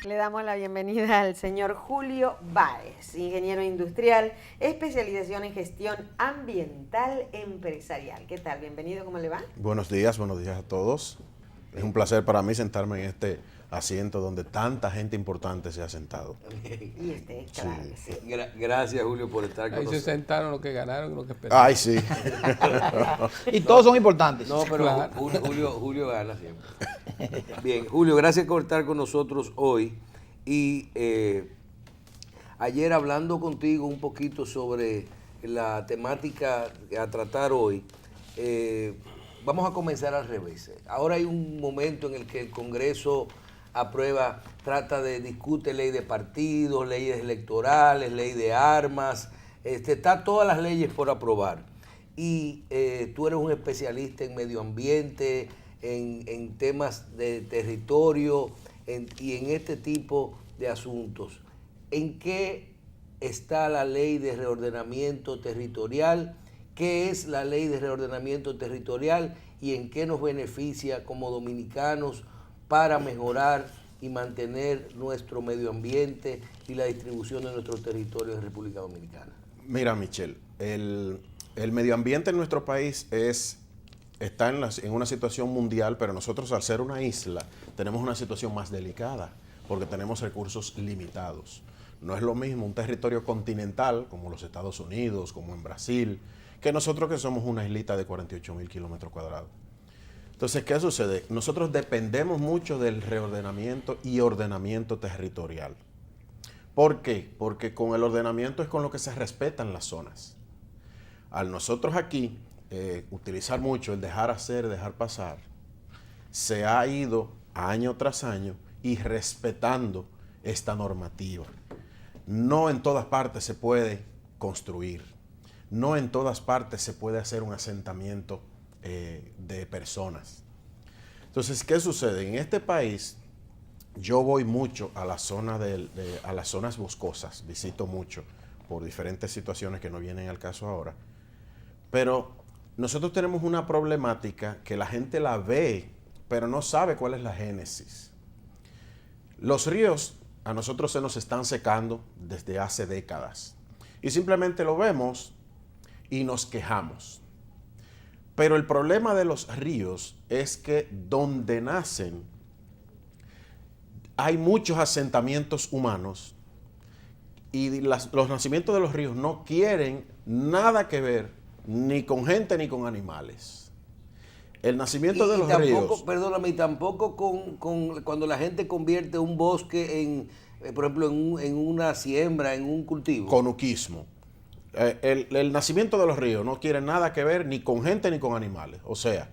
Le damos la bienvenida al señor Julio Báez, ingeniero industrial, especialización en gestión ambiental empresarial. ¿Qué tal? Bienvenido, ¿cómo le va? Buenos días a todos. Es un placer para mí sentarme en este asiento donde tanta gente importante se ha sentado. Y usted, claro que sí. Gracias, Julio, por estar con Ahí nosotros. se sentaron los que ganaron y los que perdieron. Ay, sí. Y todos son importantes. No, pero Claro. Julio gana siempre. Bien, Julio, gracias por estar con nosotros hoy. Y ayer hablando contigo un poquito sobre la temática a tratar hoy, vamos a comenzar al revés. Ahora hay un momento en el que el Congreso aprueba, discute ley de partidos, leyes electorales, ley de armas, está todas las leyes por aprobar. Y tú eres un especialista en medio ambiente, en temas de territorio y en este tipo de asuntos. ¿En qué está la ley de reordenamiento territorial? ¿Qué es la ley de reordenamiento territorial y en qué nos beneficia como dominicanos para mejorar y mantener nuestro medio ambiente y la distribución de nuestros territorios en República Dominicana? Mira, Michelle, el medio ambiente en nuestro país está en una situación mundial, pero nosotros al ser una isla tenemos una situación más delicada porque tenemos recursos limitados. No es lo mismo un territorio continental como los Estados Unidos, como en Brasil, que nosotros que somos una islita de 48,000 kilómetros cuadrados. Entonces, ¿qué sucede? Nosotros dependemos mucho del reordenamiento y ordenamiento territorial. ¿Por qué? Porque con el ordenamiento es con lo que se respetan las zonas. Al nosotros aquí utilizar mucho el dejar hacer, dejar pasar, se ha ido año tras año y respetando esta normativa. No en todas partes se puede construir, no en todas partes se puede hacer un asentamiento de personas. Entonces, ¿qué sucede? En este país yo voy mucho a la zona a las zonas boscosas, visito mucho por diferentes situaciones que no vienen al caso ahora, pero nosotros tenemos una problemática que la gente la ve, pero no sabe cuál es la génesis. Los ríos a nosotros se nos están secando desde hace décadas y simplemente lo vemos y nos quejamos. Pero el problema de los ríos es que donde nacen hay muchos asentamientos humanos y los nacimientos de los ríos no quieren nada que ver ni con gente ni con animales. El nacimiento de los ríos... Perdóname, y tampoco con cuando la gente convierte un bosque en, por ejemplo, en una siembra, en un cultivo. Conuquismo. El nacimiento de los ríos no quiere nada que ver ni con gente ni con animales. O sea,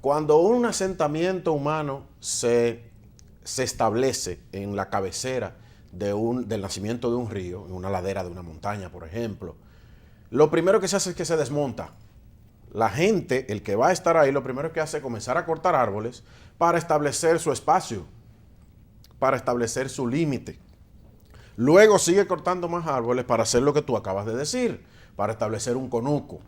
cuando un asentamiento humano se establece en la cabecera del nacimiento de un río, en una ladera de una montaña, por ejemplo, lo primero que se hace es que se desmonta. La gente, el que va a estar ahí, lo primero que hace es comenzar a cortar árboles para establecer su espacio, para establecer su límite. Luego sigue cortando más árboles para hacer lo que tú acabas de decir, para establecer un conuco,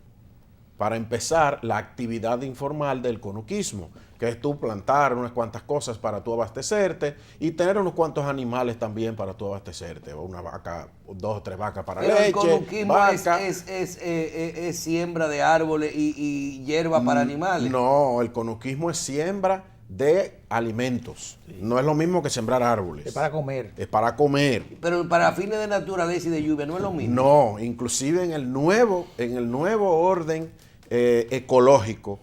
para empezar la actividad informal del conuquismo, que es tú plantar unas cuantas cosas para tú abastecerte y tener unos cuantos animales también para tú abastecerte, o una vaca, 2 o 3 vacas para Pero leche, el conuquismo vaca. es siembra de árboles y hierba para animales. No, el conuquismo es siembra de alimentos. Sí. No es lo mismo que sembrar árboles. Es para comer. Es para comer. Pero para fines de naturaleza y de lluvia no es lo mismo. No, inclusive en el nuevo orden ecológico,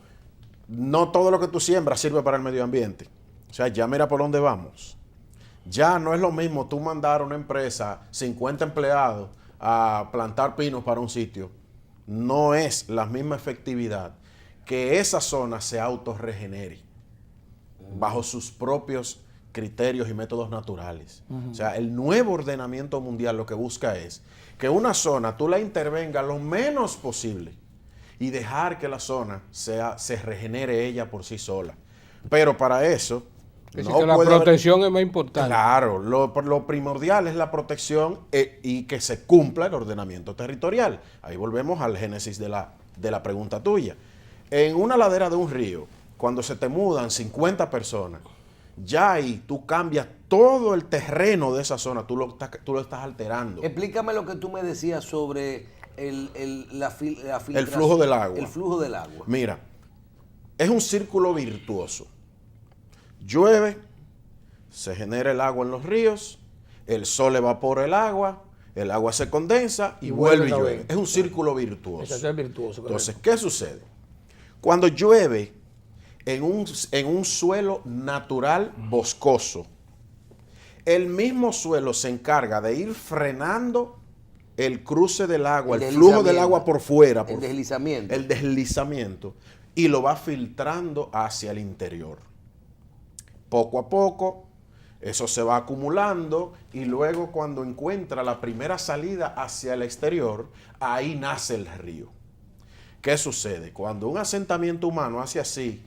no todo lo que tú siembras sirve para el medio ambiente. O sea, ya mira por dónde vamos. Ya no es lo mismo tú mandar a una empresa 50 empleados a plantar pinos para un sitio. No es la misma efectividad que esa zona se autorregenere bajo sus propios criterios y métodos naturales. O sea, el nuevo ordenamiento mundial lo que busca es que una zona tú la intervenga lo menos posible y dejar que la zona se regenere ella por sí sola. Pero para eso... Es decir, que la protección es más importante. Claro, lo primordial es la protección y que se cumpla el ordenamiento territorial. Ahí volvemos al génesis de la pregunta tuya. En una ladera de un río, cuando se te mudan 50 personas, ya ahí tú cambias todo el terreno de esa zona, tú lo estás alterando. Explícame lo que tú me decías sobre la filtración. El flujo del agua. El flujo del agua. Mira, es un círculo virtuoso. Llueve, se genera el agua en los ríos, el sol evapora el agua se condensa y vuelve y llueve. Es un círculo virtuoso. Eso es virtuoso. Entonces, ¿qué sucede? Cuando llueve en un suelo natural boscoso, el mismo suelo se encarga de ir frenando el cruce del agua, el flujo del agua por fuera. El deslizamiento. El deslizamiento. Y lo va filtrando hacia el interior. Poco a poco, eso se va acumulando y luego cuando encuentra la primera salida hacia el exterior, ahí nace el río. ¿Qué sucede? Cuando un asentamiento humano hace así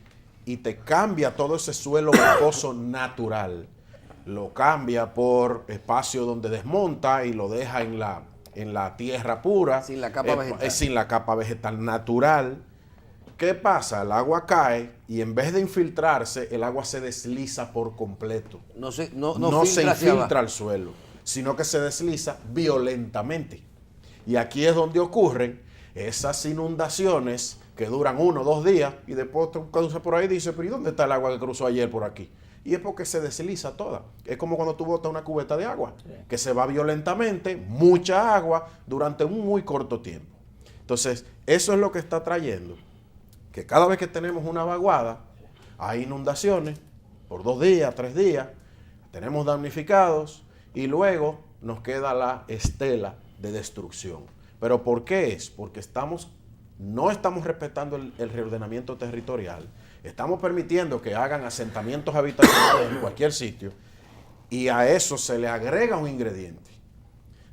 y te cambia todo ese suelo boscoso natural, lo cambia por espacio donde desmonta y lo deja en la tierra pura, sin la capa vegetal. Sin la capa vegetal natural. ¿Qué pasa? El agua cae y en vez de infiltrarse, el agua se desliza por completo. No se infiltra al suelo, sino que se desliza violentamente. Y aquí es donde ocurren esas inundaciones que duran 1 o 2 días y después te cruza por ahí y dice, pero ¿y dónde está el agua que cruzó ayer por aquí? Y es porque se desliza toda. Es como cuando tú botas una cubeta de agua, que se va violentamente, mucha agua, durante un muy corto tiempo. Entonces, eso es lo que está trayendo que cada vez que tenemos una vaguada, hay inundaciones por 2 días, 3 días, tenemos damnificados y luego nos queda la estela de destrucción. ¿Pero por qué es? Porque no estamos respetando el reordenamiento territorial, estamos permitiendo que hagan asentamientos habitacionales en cualquier sitio y a eso se le agrega un ingrediente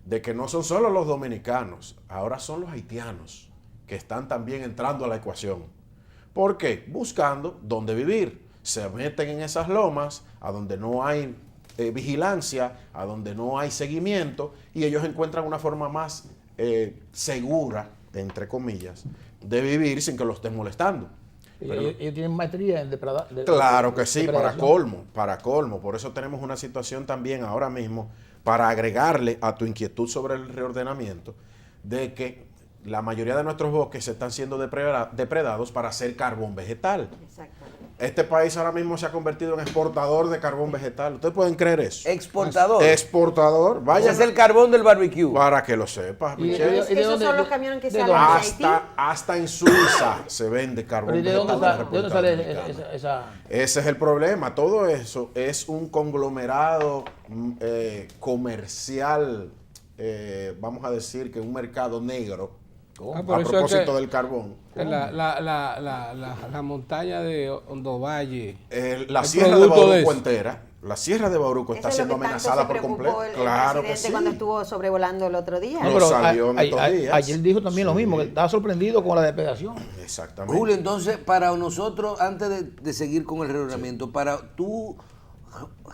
de que no son solo los dominicanos, ahora son los haitianos que están también entrando a la ecuación. ¿Por qué? Buscando dónde vivir. Se meten en esas lomas a donde no hay vigilancia, a donde no hay seguimiento y ellos encuentran una forma más segura, entre comillas, de vivir sin que lo estén molestando. Ellos tienen maestría en Claro que sí, para colmo. Por eso tenemos una situación también ahora mismo para agregarle a tu inquietud sobre el reordenamiento de que la mayoría de nuestros bosques están siendo depredados para hacer carbón vegetal. Exactamente. Este país ahora mismo se ha convertido en exportador de carbón vegetal. ¿Ustedes pueden creer eso? ¿Exportador? Exportador. Ese es el carbón del barbecue. Para que lo sepas, Michelle. Esos son los camiones que salen de Haití. Hasta en Suiza se vende carbón vegetal. ¿De dónde sale esa? Ese es el problema. Todo eso es un conglomerado comercial, vamos a decir que un mercado negro. A propósito del carbón. La montaña de Hondovalle. La sierra de Bauruco entera. La sierra de Bauruco está siendo amenazada por completo. Claro que sí. Cuando estuvo sobrevolando el otro día. No, pero salió en estos días. Ayer dijo también lo mismo, que estaba sorprendido con la depredación. Exactamente. Julio, entonces, para nosotros, antes de seguir con el reordenamiento, para tú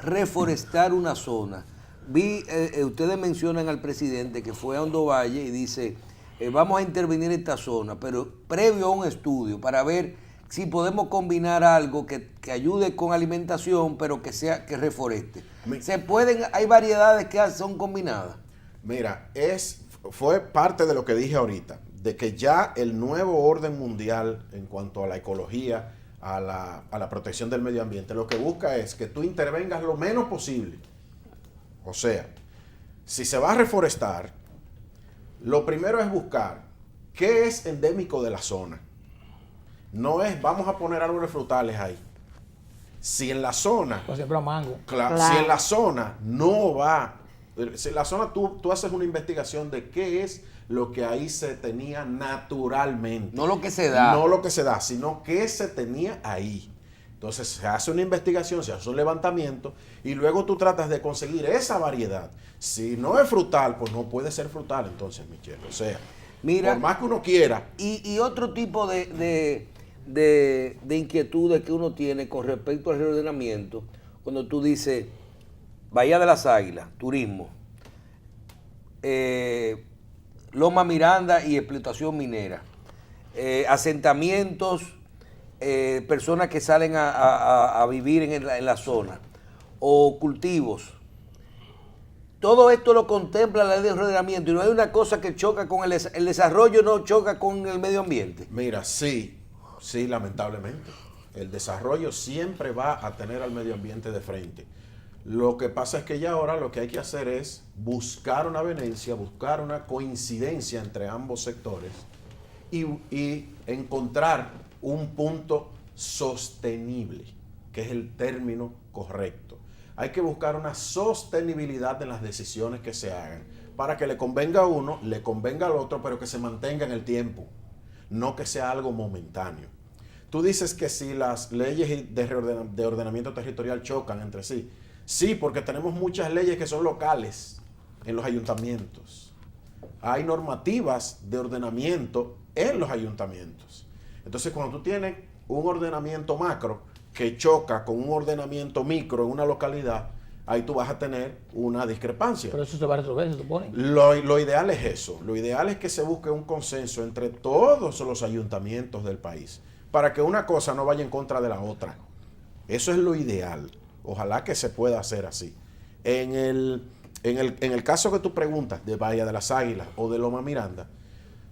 reforestar una zona, ustedes mencionan al presidente que fue a Hondovalle y dice, vamos a intervenir en esta zona, pero previo a un estudio para ver si podemos combinar algo que ayude con alimentación, pero que reforeste. Hay variedades que son combinadas. Mira, fue parte de lo que dije ahorita, de que ya el nuevo orden mundial en cuanto a la ecología, a la protección del medio ambiente, lo que busca es que tú intervengas lo menos posible. O sea, si se va a reforestar, lo primero es buscar qué es endémico de la zona. No es, vamos a poner árboles frutales ahí. Si en la zona... Pues siempre mango. Claro. Si en la zona no va... Si en la zona tú haces una investigación de qué es lo que ahí se tenía naturalmente. No lo que se da. No lo que se da, sino qué se tenía ahí. Entonces se hace una investigación, se hace un levantamiento y luego tú tratas de conseguir esa variedad. Si no es frutal, pues no puede ser frutal entonces, Michelle. O sea, mira, por más que uno quiera. Y otro tipo de inquietudes que uno tiene con respecto al reordenamiento, cuando tú dices Bahía de las Águilas, turismo, Loma Miranda y explotación minera, asentamientos, personas que salen a vivir en la zona. o cultivos. Todo esto lo contempla la ley de ordenamiento y no hay una cosa que choca con el desarrollo, no choca con el medio ambiente. Mira, sí, lamentablemente. El desarrollo siempre va a tener al medio ambiente de frente. Lo que pasa es que ya ahora lo que hay que hacer es buscar una avenencia, buscar una coincidencia entre ambos sectores y encontrar un punto sostenible, que es el término correcto. Hay que buscar una sostenibilidad en las decisiones que se hagan para que le convenga a uno, le convenga al otro, pero que se mantenga en el tiempo, no que sea algo momentáneo. Tú dices que si las leyes de ordenamiento territorial chocan entre sí. Sí, porque tenemos muchas leyes que son locales en los ayuntamientos. Hay normativas de ordenamiento en los ayuntamientos. Entonces, cuando tú tienes un ordenamiento macro que choca con un ordenamiento micro en una localidad, ahí tú vas a tener una discrepancia. Pero eso se va a resolver, se supone. Lo ideal es eso. Lo ideal es que se busque un consenso entre todos los ayuntamientos del país para que una cosa no vaya en contra de la otra. Eso es lo ideal. Ojalá que se pueda hacer así. En el caso que tú preguntas de Bahía de las Águilas o de Loma Miranda,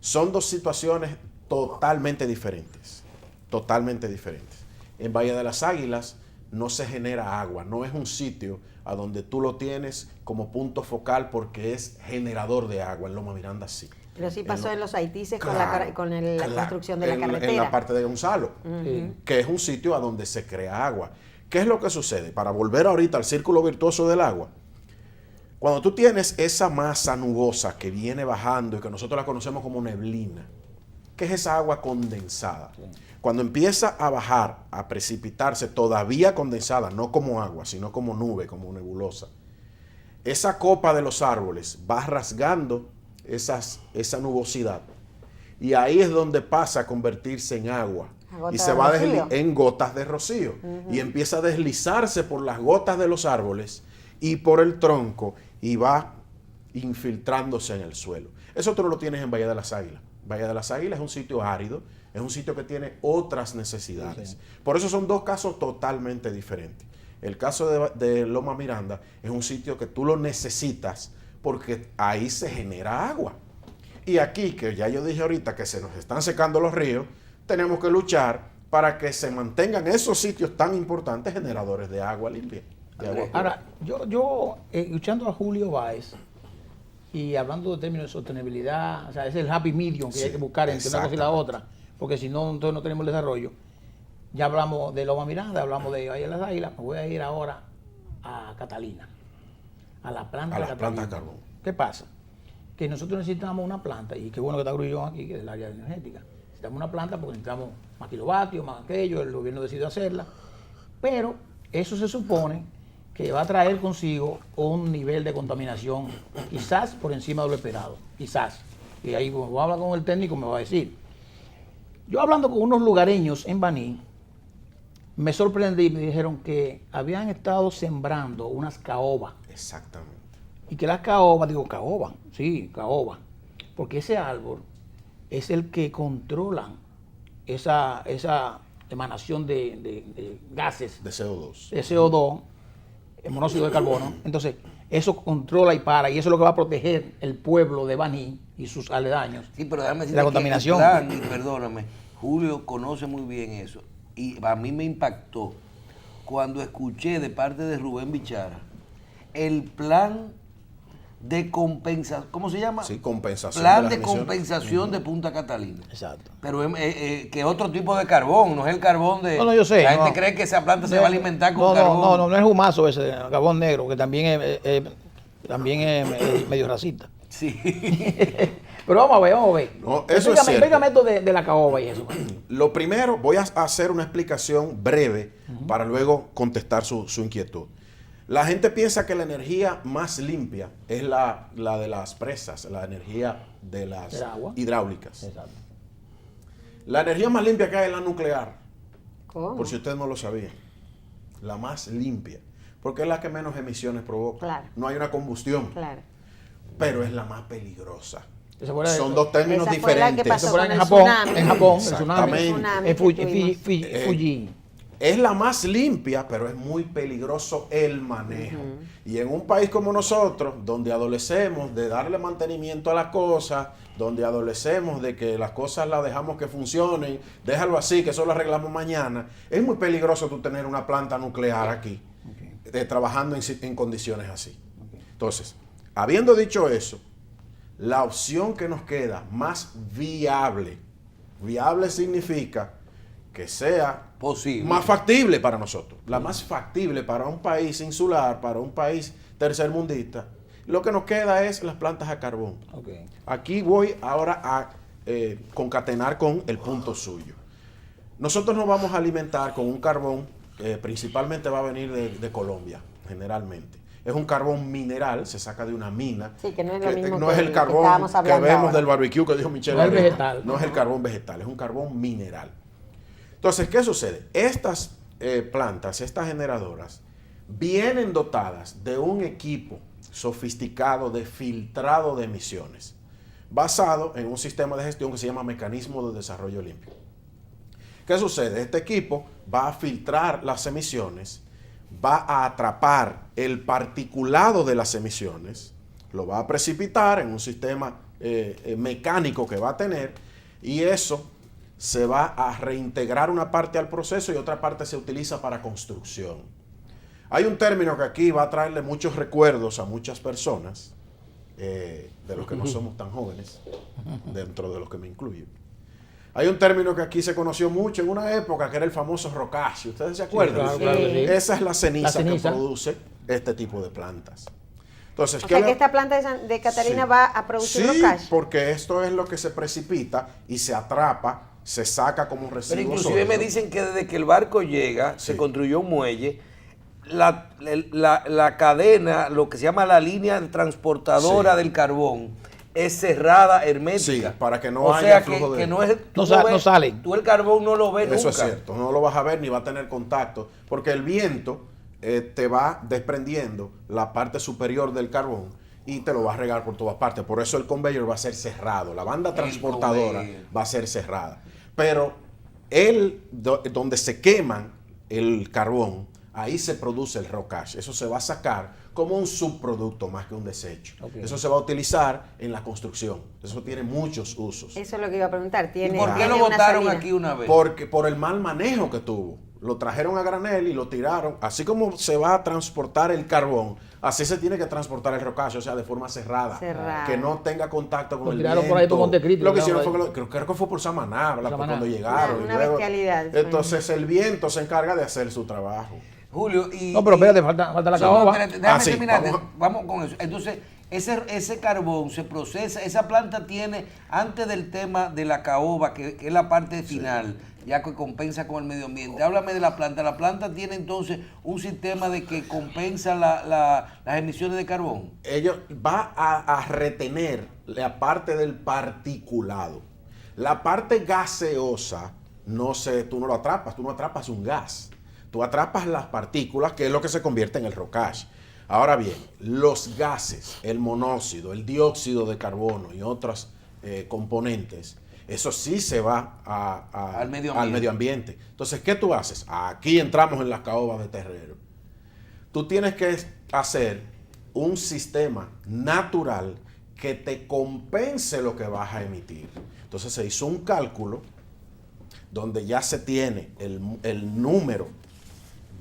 son dos situaciones totalmente diferentes. Totalmente diferentes. En Bahía de las Águilas no se genera agua, no es un sitio a donde tú lo tienes como punto focal porque es generador de agua. En Loma Miranda sí. Pero sí pasó en los Haitises Claro, con la construcción de la carretera. En la parte de Gonzalo, que es un sitio a donde se crea agua. ¿Qué es lo que sucede? Para volver ahorita al círculo virtuoso del agua, cuando tú tienes esa masa nubosa que viene bajando y que nosotros la conocemos como neblina, ¿qué es esa agua condensada? Cuando empieza a bajar, a precipitarse todavía condensada, no como agua, sino como nube, como nebulosa, esa copa de los árboles va rasgando esa nubosidad y ahí es donde pasa a convertirse en agua. Y se va en gotas de rocío. Y empieza a deslizarse por las gotas de los árboles y por el tronco y va infiltrándose en el suelo. Eso tú no lo tienes en Bahía de las Águilas. Bahía de las Águilas es un sitio árido, es un sitio que tiene otras necesidades. Sí. Por eso son dos casos totalmente diferentes. El caso de Loma Miranda es un sitio que tú lo necesitas porque ahí se genera agua. Y aquí, que ya yo dije ahorita que se nos están secando los ríos, tenemos que luchar para que se mantengan esos sitios tan importantes generadores de agua limpia. Ahora, yo escuchando a Julio Báez y hablando de términos de sostenibilidad, o sea, es el happy medium que hay que buscar entre una cosa y la otra, porque si no, entonces no tenemos el desarrollo. Ya hablamos de Loma Miranda, hablamos de Bahía de las Águilas, me voy a ir ahora a Catalina, a la planta de carbón. ¿Qué pasa? Que nosotros necesitamos una planta, y qué bueno que está Grullón aquí, que es del área energética. Necesitamos una planta porque necesitamos más kilovatios, más aquello, el gobierno decidió hacerla, pero eso se supone que va a traer consigo un nivel de contaminación quizás por encima de lo esperado, quizás. Y ahí voy a hablar con el técnico, me va a decir. Yo hablando con unos lugareños en Baní, me sorprendí y me dijeron que habían estado sembrando unas caobas. Exactamente. Y que las caobas, caoba, porque ese árbol es el que controlan esa emanación de gases. De CO2. De CO2, el monóxido de carbono. Entonces, eso controla y para, y eso es lo que va a proteger el pueblo de Baní y sus aledaños. Sí, pero déjame decirte la contaminación. Y perdóname, Julio conoce muy bien eso. Y a mí me impactó cuando escuché de parte de Rubén Bichara el plan de compensación, ¿cómo se llama? Sí, compensación. Plan de compensación de Punta Catalina. Exacto. Pero que otro tipo de carbón, no es el carbón de... No, yo sé. La gente cree que esa planta se va a alimentar con carbón. No es humazo ese, carbón negro, que también es medio racista. Sí. Pero vamos a ver. No, eso es cierto. Explícame esto de la caoba y eso. Lo primero, voy a hacer una explicación breve para luego contestar su inquietud. La gente piensa que la energía más limpia es la de las presas, la energía de las hidráulicas. Exacto. La energía más limpia que hay es la nuclear. ¿Cómo? Por si ustedes no lo sabían. La más limpia. Porque es la que menos emisiones provoca. Claro. No hay una combustión. Claro. Pero es la más peligrosa. Son dos términos esa fue la que diferentes. pasó Eso fue con en el Japón, tsunami. el tsunami. Exactamente. En Fuji. es la más limpia, pero es muy peligroso el manejo. Y en un país como nosotros, donde adolecemos de darle mantenimiento a las cosas, donde adolecemos de que las cosas las dejamos que funcionen, déjalo así, que eso lo arreglamos mañana, es muy peligroso tú tener una planta nuclear aquí, trabajando en condiciones así. Entonces, habiendo dicho eso, la opción que nos queda más viable significa que sea Posible. más factible para nosotros, la más factible para un país insular, para un país tercermundista. Lo que nos queda es las plantas a carbón. Okay. Aquí voy ahora a concatenar con el punto suyo. Nosotros nos vamos a alimentar con un carbón, principalmente va a venir de Colombia, generalmente. Es un carbón mineral, se saca de una mina. Sí, que no es lo mismo no que es el que carbón estábamos que hablando vemos ahora. del barbecue que dijo Michelle. No es ahorita. vegetal. No es el carbón vegetal, es un carbón mineral. Entonces, ¿qué sucede? Estas plantas, estas generadoras, vienen dotadas de un equipo sofisticado de filtrado de emisiones, basado en un sistema de gestión que se llama Mecanismo de Desarrollo Limpio. ¿Qué sucede? Este equipo va a filtrar las emisiones, va a atrapar el particulado de las emisiones, lo va a precipitar en un sistema mecánico que va a tener, y eso se va a reintegrar una parte al proceso y otra parte se utiliza para construcción. Hay un término que aquí va a traerle muchos recuerdos a muchas personas, de los que no somos tan jóvenes, dentro de los que me incluyo. Hay un término que aquí se conoció mucho en una época, que era el famoso rocache. ¿Ustedes se acuerdan? Sí, claro que sí. Esa es la ceniza que ceniza. produce este tipo de plantas. Entonces, O sea que esta planta de Catarina Sí. va a producir Sí, rocache. porque esto es lo que se precipita y se atrapa, se saca como un Pero residuo inclusive sólido. me dicen que desde que el barco llega, se Sí. construyó un muelle, la cadena, lo que se llama la línea transportadora Sí. del carbón, es cerrada, hermética. Sí, para que no o haya sea flujo de- que no es, tú No salen. Tú el carbón no lo ves Eso nunca. es cierto, no lo vas a ver ni va a tener contacto, porque el viento te va desprendiendo la parte superior del carbón y te lo va a regar por todas partes. Por eso el conveyor va a ser cerrado, la banda transportadora conveyor. va a ser cerrada. Pero donde se queman el carbón, ahí se produce el rocache. Eso se va a sacar como un subproducto más que un desecho. Ok. Eso se va a utilizar en la construcción. Eso tiene muchos usos. Eso es lo que iba a preguntar. ¿Y ¿Tiene, por qué tiene lo una votaron salida? aquí una vez? Porque por el mal manejo que tuvo. Lo trajeron a granel y lo tiraron. Así como se va a transportar el carbón, así se tiene que transportar el rocache, o sea, de forma cerrada. Cerrada. Que no tenga contacto con Lo el tiraron viento. por ahí por Montecristi, Lo que ¿verdad? hicieron fue creo que fue por Samaná, ¿verdad? Samaná. Cuando llegaron. Una y luego- bestialidad, fue. Entonces el viento se encarga de hacer su trabajo. Julio, y... No, pero espérate, falta la Sí, no, caoba. espérate, déjame sí, terminar, vamos vamos con eso. Entonces, ese carbón se procesa, esa planta tiene, antes del tema de la caoba, que es la parte final, ya que compensa con el medio ambiente. Háblame de la planta. La planta tiene entonces un sistema de que compensa las emisiones de carbón. Ellos va a retener la parte del particulado. La parte gaseosa, tú no lo atrapas, tú no atrapas un gas. Tú atrapas las partículas, que es lo que se convierte en el rocache. Ahora bien, los gases, el monóxido, el dióxido de carbono y otros componentes, eso sí se va Al medio al medio ambiente. Entonces, ¿qué tú haces? Aquí entramos en las caobas de terrero. Tú tienes que hacer un sistema natural que te compense lo que vas a emitir. Entonces se hizo un cálculo donde ya se tiene el número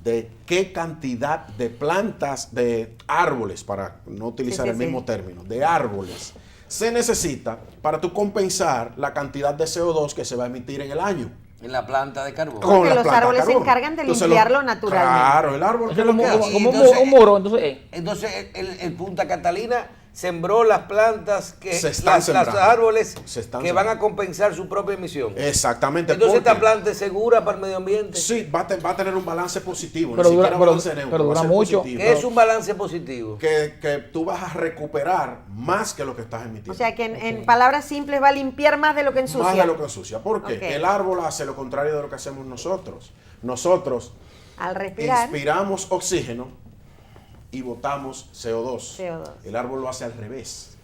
de qué cantidad de plantas, de árboles, para no utilizar Sí, el sí, mismo sí. término, de árboles, se necesita para tú compensar la cantidad de CO2 que se va a emitir en el año. En la planta de carbón. Con las los plantas árboles se carbón. encargan de Entonces, limpiarlo naturalmente. Claro, el árbol. Eso ¿qué es es lo que como, hace? como Entonces, un muro, entonces. Entonces, el Punta Catalina sembró las plantas que Se están las sembrando. árboles Se están que van a sembrando. compensar su propia emisión. Exactamente. Entonces, porque- esta planta es segura para el medio ambiente. Sí, va a tener un balance positivo. Pero ni dura- siquiera pero- balance neutro, pero va a dura ser mucho. positivo. ¿Qué es un balance positivo? Que tú vas a recuperar más que lo que estás emitiendo. O sea que en palabras simples va a limpiar más de lo que ensucia. Más de lo que ensucia. Porque Ok. el árbol hace lo contrario de lo que hacemos nosotros. Nosotros Al respirar, inspiramos oxígeno y botamos CO2. CO2. El árbol lo hace al revés.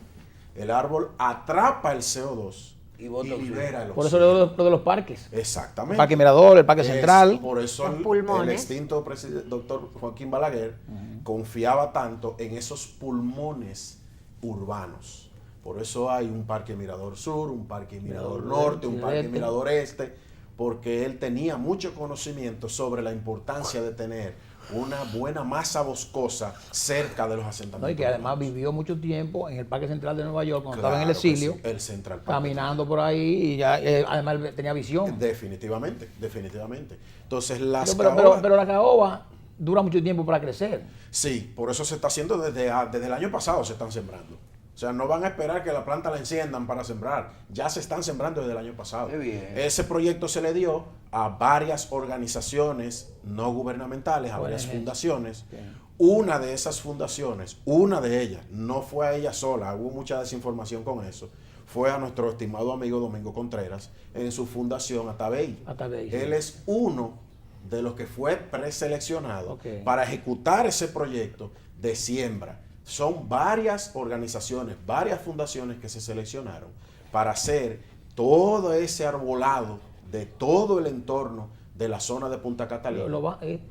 El árbol atrapa el CO2 Y bota oxígeno. libera el Por eso oxígeno. lo de los parques. Exactamente. El Parque Mirador, el Parque Central. Por eso Los el pulmones. extinto doctor Joaquín Balaguer confiaba tanto en esos pulmones urbanos. Por eso hay un Parque Mirador Sur, un Parque Mirador Norte, un Parque Este. Mirador Este, porque él tenía mucho conocimiento sobre la importancia de tener una buena masa boscosa cerca de los asentamientos. ¿No? Y que además urbanos. vivió mucho tiempo en el Parque Central de Nueva York, cuando estaba en el Claro que exilio, sí, el Central Park. caminando por ahí, y ya además él tenía visión. Definitivamente. Entonces, las Pero caobas- la caoba dura mucho tiempo para crecer. Sí, por eso se está haciendo desde el año pasado, se están sembrando. O sea, no van a esperar que la planta la enciendan para sembrar. Ya se están sembrando desde el año pasado. Qué bien. Ese proyecto se le dio a varias organizaciones no gubernamentales, a varias ONG. fundaciones. Bien. Una de esas fundaciones, una de ellas, no fue a ella sola, hubo mucha desinformación con eso, fue a nuestro estimado amigo Domingo Contreras en su fundación Atabey. Atabey, sí. Él es uno de los que fue preseleccionado Ok. para ejecutar ese proyecto de siembra. Son varias organizaciones, varias fundaciones que se seleccionaron para hacer todo ese arbolado de todo el entorno de la zona de Punta Catalina.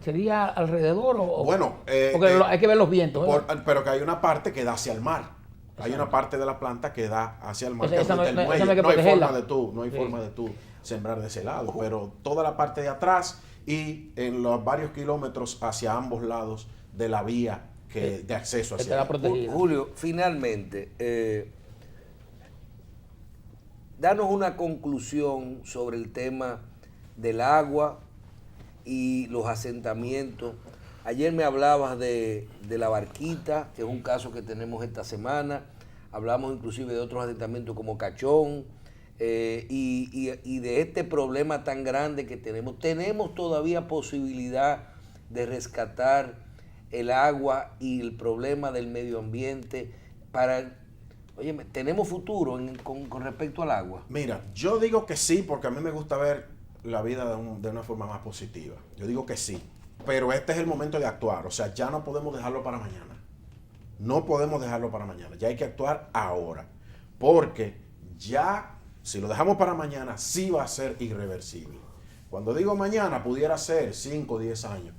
¿Sería alrededor o...? Bueno, porque hay que ver los vientos. ¿verdad? pero que hay una parte que da hacia el mar. Hay una parte de la planta que da hacia el mar. Esa que es no- el esa muelle. no hay que No hay protegerla. forma Sí. de tú sembrar de ese lado. Pero toda la parte de atrás y en los varios kilómetros hacia ambos lados de la vía de acceso hacia Estará allá. protegida. Julio, finalmente, danos una conclusión sobre el tema del agua y los asentamientos. Ayer me hablabas de la Barquita, que es un caso que tenemos esta semana. Hablamos inclusive de otros asentamientos como Cachón, y de este problema tan grande que tenemos. ¿Tenemos todavía posibilidad de rescatar el agua y el problema del medio ambiente Oye, ¿tenemos futuro con respecto al agua? Mira, yo digo que sí, porque a mí me gusta ver la vida de una forma más positiva. Yo digo que sí, pero este es el momento de actuar. O sea, ya no podemos dejarlo para mañana. No podemos dejarlo para mañana. Ya hay que actuar ahora. Porque ya, si lo dejamos para mañana, sí va a ser irreversible. Cuando digo mañana, pudiera ser 5 o 10 años.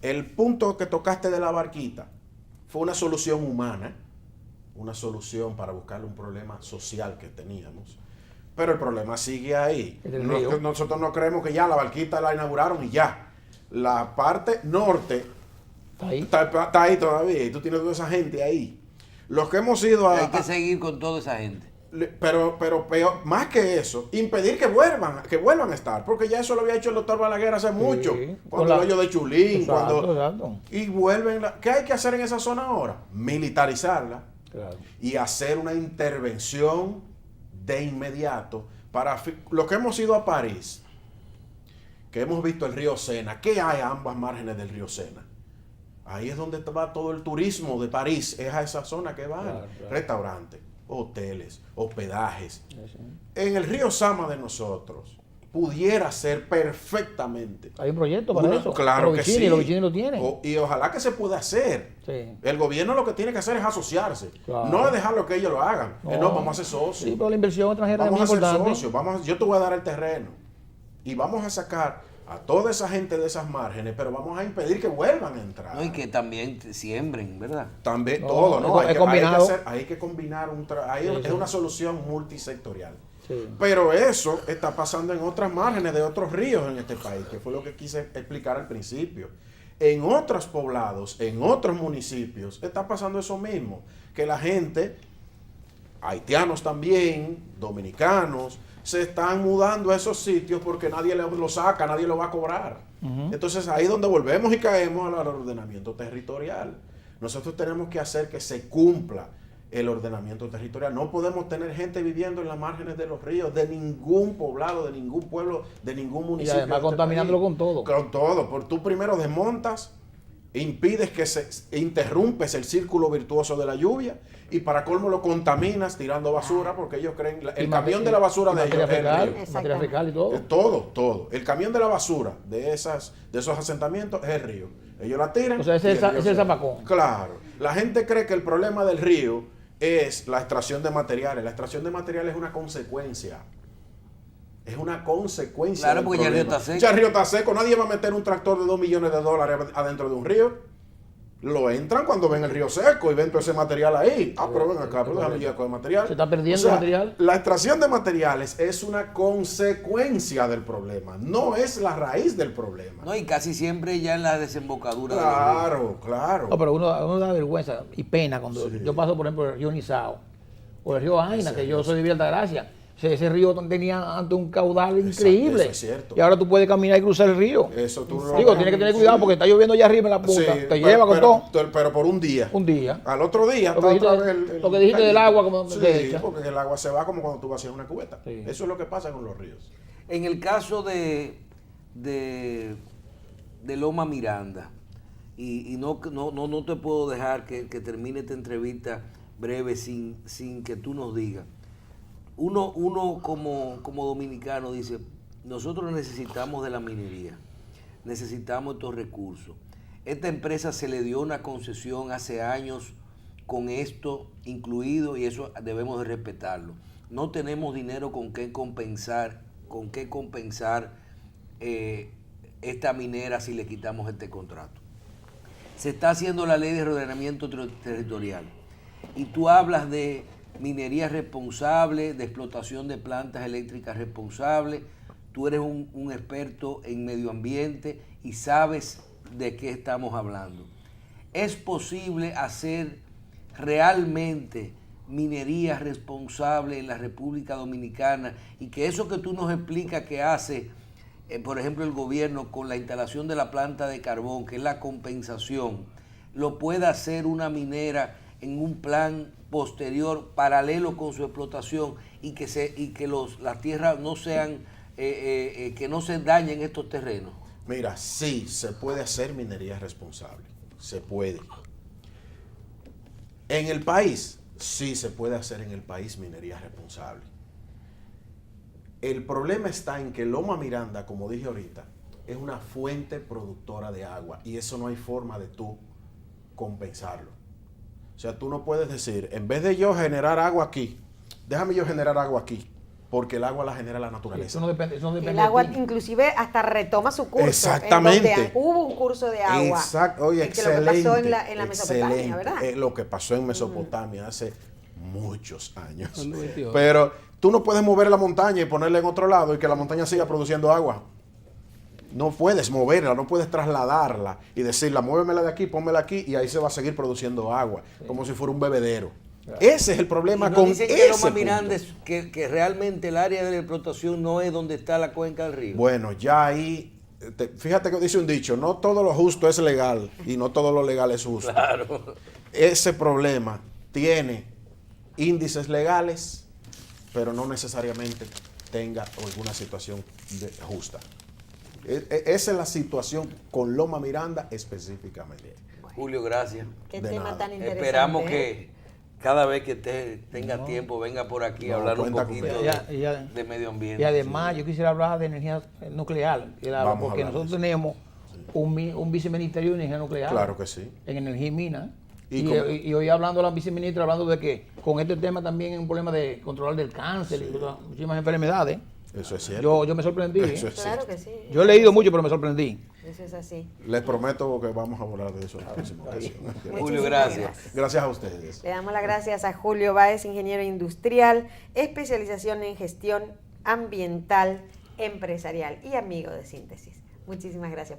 El punto que tocaste de la Barquita fue una solución humana, una solución para buscarle un problema social que teníamos. Pero el problema sigue ahí. En el río. Nosotros no creemos que ya la Barquita la inauguraron y ya. La parte norte Está ahí. está ahí todavía y tú tienes toda esa gente ahí. Los que hemos ido Hay que seguir con toda esa gente. pero peor, más que eso, impedir que vuelvan a estar, porque ya eso lo había hecho el doctor Balaguer hace mucho, cuando el hoyo de Chulín, Exacto. y vuelven, ¿qué hay que hacer en esa zona ahora? Militarizarla Claro. y hacer una intervención de inmediato para lo que hemos ido a París, que hemos visto el río Sena. ¿Qué hay a ambas márgenes del río Sena? Ahí es donde va todo el turismo de París, es a esa zona que van, Claro. restaurantes, hoteles, hospedajes. Sí, sí. En el río Sama de nosotros pudiera ser perfectamente. Hay un proyecto para eso. Claro que sí. Los Vicini lo tienen. Y ojalá que se pueda hacer. Sí. El gobierno lo que tiene que hacer es asociarse. Claro. No es dejarlo que ellos lo hagan. No. No, vamos a ser socios. Sí, pero la inversión extranjera es Vamos muy a ser importante. socios. Yo te voy a dar el terreno. Y vamos a sacar a toda esa gente de esas márgenes, pero vamos a impedir que vuelvan a entrar. ¿No? Y que también siembren, ¿verdad? También No, todo, ¿no? es combinado. Hay que combinar es sí. una solución multisectorial. Sí. Pero eso está pasando en otras márgenes de otros ríos en este país, que fue lo que quise explicar al principio. En otros poblados, en otros municipios, está pasando eso mismo, que la gente, haitianos también, dominicanos, se están mudando a esos sitios porque nadie lo saca, nadie lo va a cobrar. Entonces ahí es donde volvemos y caemos al ordenamiento territorial. Nosotros tenemos que hacer que se cumpla el ordenamiento territorial. No podemos tener gente viviendo en las márgenes de los ríos, de ningún poblado, de ningún pueblo, de ningún Y municipio. además de este contaminándolo país. con todo. Con todo. Por tú primero desmontas, impides que interrumpes el círculo virtuoso de la lluvia y para colmo lo contaminas tirando basura porque ellos creen, el camión de la basura de ellos es el río. Materia fecal y todo. Todo. El camión de la basura de esos asentamientos es el río. Ellos la tiran. O sea, ese y es el río se va. zapacón. Claro. La gente cree que el problema del río es la extracción de materiales. La extracción de materiales es una consecuencia. Es una consecuencia. Claro, del porque ya el río problema. está seco. Ya el río está seco. Nadie va a meter un tractor de $2 millones adentro de un río. Lo entran cuando ven el río seco y ven todo ese material ahí. Ah, pero ven acá, pero déjame llegar con el material. Se está perdiendo material. La extracción de materiales es una consecuencia del problema, no es la raíz del problema. No, y casi siempre ya en la desembocadura. Claro, claro. No, pero uno da vergüenza y pena cuando yo paso, por ejemplo, el río Nizao o el río Aina, que yo soy de Altagracia. Ese río tenía antes un caudal increíble. Eso es cierto. Y ahora tú puedes caminar y cruzar el río. Eso tú no Digo, tienes que tener cuidado porque está lloviendo allá arriba en la punta. Sí, te lleva con todo. Pero por un día. Un día. Al otro día. Lo que está dijiste- otra vez lo que dijiste del agua, como sí, se echa. porque el agua se va como cuando tú vacías una cubeta. Sí. Eso es lo que pasa con los ríos. En el caso de Loma Miranda, y no te puedo dejar que termine esta entrevista breve sin que tú nos digas. Uno como dominicano dice, nosotros necesitamos de la minería, necesitamos estos recursos. Esta empresa se le dio una concesión hace años con esto incluido y eso debemos de respetarlo. No tenemos dinero con qué compensar esta minera si le quitamos este contrato. Se está haciendo la ley de ordenamiento territorial y tú hablas de minería responsable, de explotación de plantas eléctricas responsables. Tú eres un experto en medio ambiente y sabes de qué estamos hablando. ¿Es posible hacer realmente minería responsable en la República Dominicana y que eso que tú nos explicas que hace, por ejemplo, el gobierno con la instalación de la planta de carbón, que es la compensación, lo pueda hacer una minera en un plan posterior, paralelo con su explotación y que las tierras no sean, que no se dañen estos terrenos? Mira, sí, se puede hacer minería responsable. Se puede. En el país, sí se puede hacer en el país minería responsable. El problema está en que Loma Miranda, como dije ahorita, es una fuente productora de agua y eso no hay forma de tú compensarlo. O sea, tú no puedes decir, en vez de yo generar agua aquí, déjame yo generar agua aquí, porque el agua la genera la naturaleza. Eso no depende El de agua ti. inclusive hasta retoma su curso. Exactamente. En donde hubo un curso de agua. Exacto. Oye, que lo que excelente. pasó en la Mesopotamia, excelente. ¿verdad? Lo que pasó en Mesopotamia hace muchos años. En 98. Pero tú no puedes mover la montaña y ponerla en otro lado y que la montaña siga produciendo agua. No puedes moverla, no puedes trasladarla y decirla, muévemela de aquí, pónmela aquí y ahí se va a seguir produciendo agua, como si fuera un bebedero. Ese es el problema Y con dicen ese que Loma punto. Miranda que realmente el área de la explotación no es donde está la cuenca del río. Bueno, ya ahí, fíjate que dice un dicho, no todo lo justo es legal y no todo lo legal es justo. Claro. Ese problema tiene índices legales, pero no necesariamente tenga alguna situación justa. Esa es la situación con Loma Miranda específicamente. Julio, gracias. Qué De tema nada. tan interesante. Esperamos ¿eh? que cada vez que tenga tiempo venga por aquí a hablar un cuenta poquito conmigo. de medio ambiente. Y además, yo quisiera hablar de energía nuclear, Vamos a porque hablar de nosotros eso. tenemos un viceministerio de energía nuclear. Claro que sí. En energía y mina. Y Y, como- y hoy hablando la viceministra, hablando de que con este tema también es un problema de controlar del cáncer y muchísimas enfermedades. Eso es cierto. Yo me sorprendí. Eso es Claro cierto. que sí. Yo he leído mucho, pero me sorprendí. Eso es así. Les prometo que vamos a hablar de eso en la próxima ocasión. Julio, Muchísimas gracias. Gracias a ustedes. Le damos las gracias a Julio Báez, ingeniero industrial, especialización en gestión ambiental empresarial y amigo de Síntesis. Muchísimas gracias por